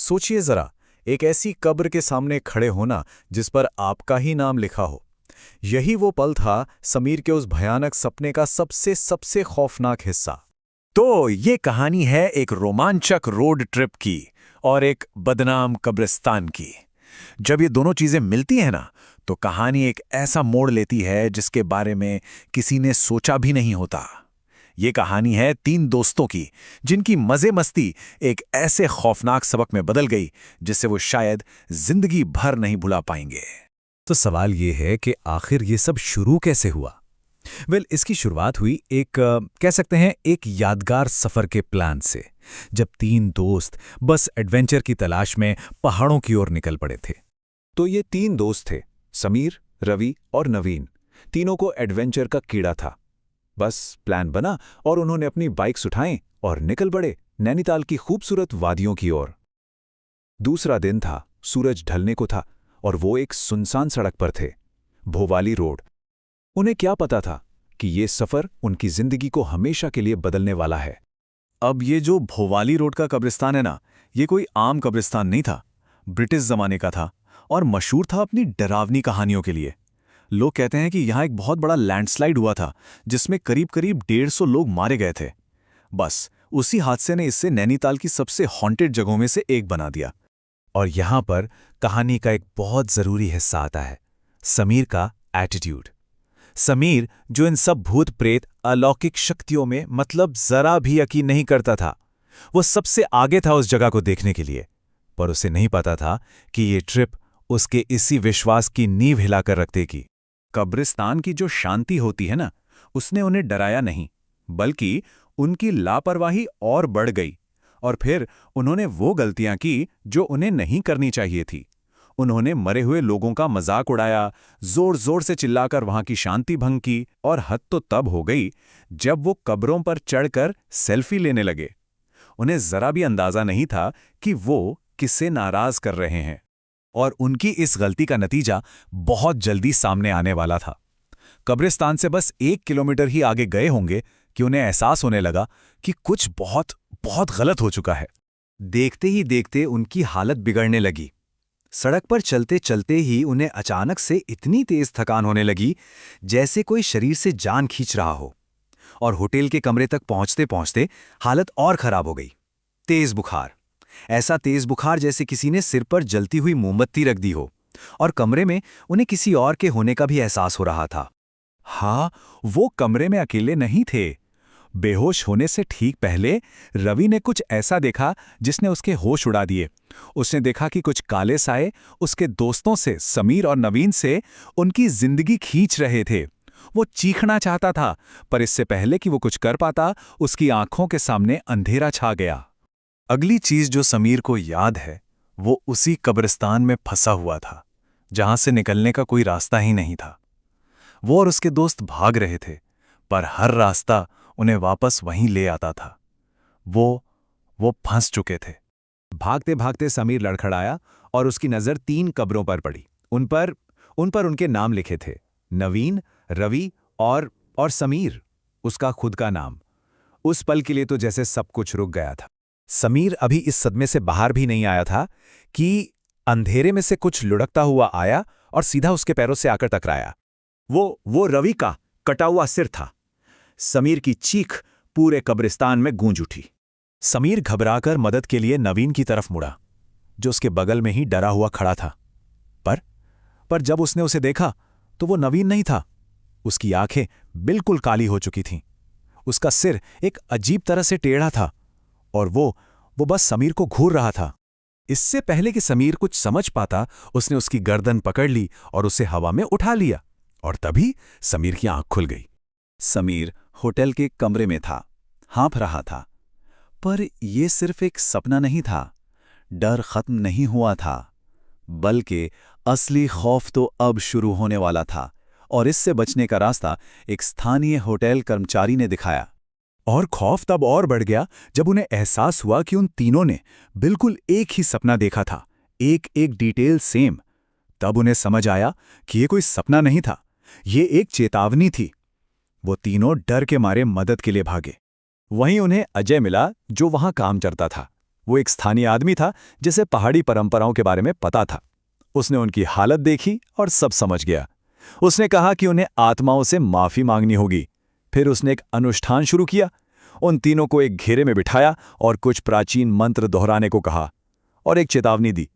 सोचिए जरा, एक ऐसी कब्र के सामने खड़े होना जिस पर आपका ही नाम लिखा हो। यही वो पल था समीर के उस भयानक सपने का सबसे सबसे खौफनाक हिस्सा। तो ये कहानी है एक रोमांचक रोड ट्रिप की और एक बदनाम कब्रिस्तान की। जब ये दोनों चीजें मिलती हैं ना, तो कहानी एक ऐसा मोड़ लेती है जिसके बारे में किसी ने सोचा भी नहीं होता। ये कहानी है तीन दोस्तों की, जिनकी मजे मस्ती एक ऐसे खौफनाक सबक में बदल गई जिससे वो शायद जिंदगी भर नहीं भुला पाएंगे। तो सवाल ये है कि आखिर ये सब शुरू कैसे हुआ। इसकी शुरुआत हुई कह सकते हैं एक यादगार सफर के प्लान से, जब तीन दोस्त बस एडवेंचर की तलाश में पहाड़ों की ओर निकल पड़े थे। तो ये तीन दोस्त थे, समीर, रवि और नवीन। तीनों को एडवेंचर का कीड़ा था। बस प्लान बना और उन्होंने अपनी बाइक्स उठाएं और निकल पड़े नैनीताल की खूबसूरत वादियों की ओर। दूसरा दिन था, सूरज ढलने को था और वो एक सुनसान सड़क पर थे, भोवाली रोड। उन्हें क्या पता था कि ये सफर उनकी जिंदगी को हमेशा के लिए बदलने वाला है। अब ये जो भोवाली रोड का कब्रिस्तान है ना, ये कोई आम कब्रिस्तान नहीं था। ब्रिटिश जमाने का था और मशहूर था अपनी डरावनी कहानियों के लिए। लोग कहते हैं कि यहाँ एक बहुत बड़ा लैंडस्लाइड हुआ था जिसमें करीब करीब 150 लोग मारे गए थे। बस उसी हादसे ने इससे नैनीताल की सबसे हॉन्टेड जगहों में से एक बना दिया। और यहां पर कहानी का एक बहुत जरूरी हिस्सा आता है, समीर का एटीट्यूड। समीर, जो इन सब भूत प्रेत अलौकिक शक्तियों में मतलब जरा भी यकीन नहीं करता था, वो सबसे आगे था उस जगह को देखने के लिए। पर उसे नहीं पता था कि ये ट्रिप उसके इसी विश्वास की नींव हिलाकर रख देगी। कब्रिस्तान की जो शांति होती है ना, उसने उन्हें डराया नहीं, बल्कि उनकी लापरवाही और बढ़ गई। और फिर उन्होंने वो गलतियां की जो उन्हें नहीं करनी चाहिए थी। उन्होंने मरे हुए लोगों का मजाक उड़ाया, जोर जोर से चिल्लाकर वहां की शांति भंग की, और हद तो तब हो गई जब वो कब्रों पर चढ़कर सेल्फी लेने लगे। उन्हें जरा भी अंदाजा नहीं था कि वो किससे नाराज कर रहे हैं। और उनकी इस गलती का नतीजा बहुत जल्दी सामने आने वाला था। कब्रिस्तान से बस 1 किलोमीटर ही आगे गए होंगे कि उन्हें एहसास होने लगा कि कुछ बहुत बहुत गलत हो चुका है। देखते ही देखते उनकी हालत बिगड़ने लगी। सड़क पर चलते चलते ही उन्हें अचानक से इतनी तेज थकान होने लगी जैसे कोई शरीर से जान खींच रहा हो। और होटल के कमरे तक पहुंचते पहुंचते हालत और खराब हो गई। तेज बुखार, ऐसा तेज बुखार जैसे किसी ने सिर पर जलती हुई मोमबत्ती रख दी हो। और कमरे में उन्हें किसी और के होने का भी एहसास हो रहा था। हाँ, वो कमरे में अकेले नहीं थे। बेहोश होने से ठीक पहले रवि ने कुछ ऐसा देखा जिसने उसके होश उड़ा दिए। उसने देखा कि कुछ काले साए उसके दोस्तों से, समीर और नवीन से, उनकी जिंदगी खींच रहे थे। वो चीखना चाहता था, पर इससे पहले कि वो कुछ कर पाता, उसकी आंखों के सामने अंधेरा छा गया। अगली चीज जो समीर को याद है, वो उसी कब्रिस्तान में फंसा हुआ था, जहां से निकलने का कोई रास्ता ही नहीं था। वो और उसके दोस्त भाग रहे थे, पर हर रास्ता उन्हें वापस वहीं ले आता था। वो फंस चुके थे। भागते भागते समीर लड़खड़ाया और उसकी नजर 3 कब्रों पर पड़ी। उन पर उनके नाम लिखे थे, नवीन, रवि और समीर, उसका खुद का नाम। उस पल के लिए तो जैसे सब कुछ रुक गया था। समीर अभी इस सदमे से बाहर भी नहीं आया था कि अंधेरे में से कुछ लुढ़कता हुआ आया और सीधा उसके पैरों से आकर टकराया। वो रवि का कटा हुआ सिर था। समीर की चीख पूरे कब्रिस्तान में गूंज उठी। समीर घबराकर मदद के लिए नवीन की तरफ मुड़ा, जो उसके बगल में ही डरा हुआ खड़ा था। पर जब उसने उसे देखा तो वो नवीन नहीं था। उसकी आंखें बिल्कुल काली हो चुकी थीं। उसका सिर एक अजीब तरह से टेढ़ा था और वो बस समीर को घूर रहा था। इससे पहले कि समीर कुछ समझ पाता, उसने उसकी गर्दन पकड़ ली और उसे हवा में उठा लिया। और तभी समीर की आंख खुल गई। समीर होटल के कमरे में था, हाँफ रहा था। पर यह सिर्फ एक सपना नहीं था। डर खत्म नहीं हुआ था, बल्कि असली खौफ तो अब शुरू होने वाला था। और इससे बचने का रास्ता एक स्थानीय होटल कर्मचारी ने दिखाया। और खौफ तब और बढ़ गया जब उन्हें एहसास हुआ कि उन तीनों ने बिल्कुल एक ही सपना देखा था, एक डिटेल सेम। तब उन्हें समझ आया कि ये कोई सपना नहीं था, ये एक चेतावनी थी। वो तीनों डर के मारे मदद के लिए भागे। वहीं उन्हें अजय मिला, जो वहां काम करता था। वो एक स्थानीय आदमी था जिसे पहाड़ी परंपराओं के बारे में पता था। उसने उनकी हालत देखी और सब समझ गया। उसने कहा कि उन्हें आत्माओं से माफी मांगनी होगी। फिर उसने एक अनुष्ठान शुरू किया। उन तीनों को एक घेरे में बिठाया और कुछ प्राचीन मंत्र दोहराने को कहा और एक चेतावनी दी,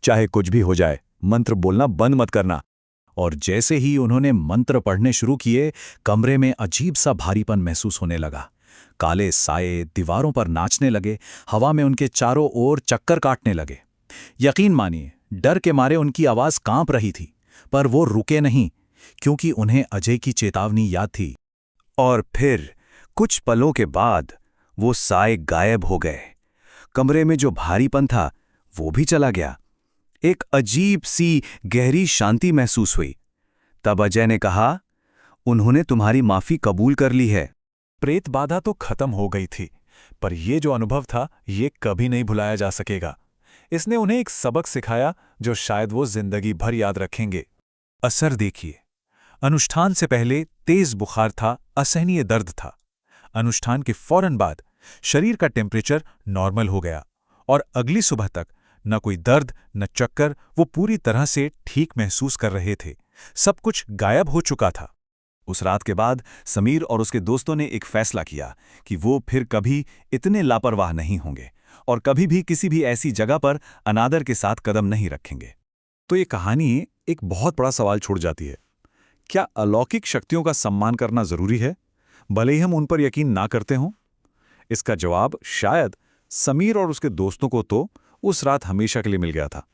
चाहे कुछ भी हो जाए, मंत्र बोलना बंद मत करना। और जैसे ही उन्होंने मंत्र पढ़ने शुरू किए, कमरे में अजीब सा भारीपन महसूस होने लगा। काले साये दीवारों पर नाचने लगे, हवा में उनके चारों ओर चक्कर काटने लगे। यकीन मानिए, डर के मारे उनकी आवाज कांप रही थी, पर वो रुके नहीं, क्योंकि उन्हें अजय की चेतावनी याद थी। और फिर कुछ पलों के बाद वो साए गायब हो गए। कमरे में जो भारीपन था वो भी चला गया। एक अजीब सी गहरी शांति महसूस हुई। तब अजय ने कहा, उन्होंने तुम्हारी माफी कबूल कर ली है। प्रेत बाधा तो खत्म हो गई थी, पर यह जो अनुभव था ये कभी नहीं भुलाया जा सकेगा। इसने उन्हें एक सबक सिखाया जो शायद वो जिंदगी भर याद रखेंगे। असर देखिए, अनुष्ठान से पहले तेज बुखार था, असहनीय दर्द था। अनुष्ठान के फौरन बाद शरीर का टेम्परेचर नॉर्मल हो गया और अगली सुबह तक न कोई दर्द न चक्कर, वो पूरी तरह से ठीक महसूस कर रहे थे। सब कुछ गायब हो चुका था। उस रात के बाद समीर और उसके दोस्तों ने एक फैसला किया कि वो फिर कभी इतने लापरवाह नहीं होंगे और कभी भी किसी भी ऐसी जगह पर अनादर के साथ कदम नहीं रखेंगे। तो ये कहानी एक बहुत बड़ा सवाल छोड़ जाती है। क्या अलौकिक शक्तियों का सम्मान करना जरूरी है, भले ही हम उन पर यकीन ना करते हों? इसका जवाब शायद समीर और उसके दोस्तों को तो उस रात हमेशा के लिए मिल गया था।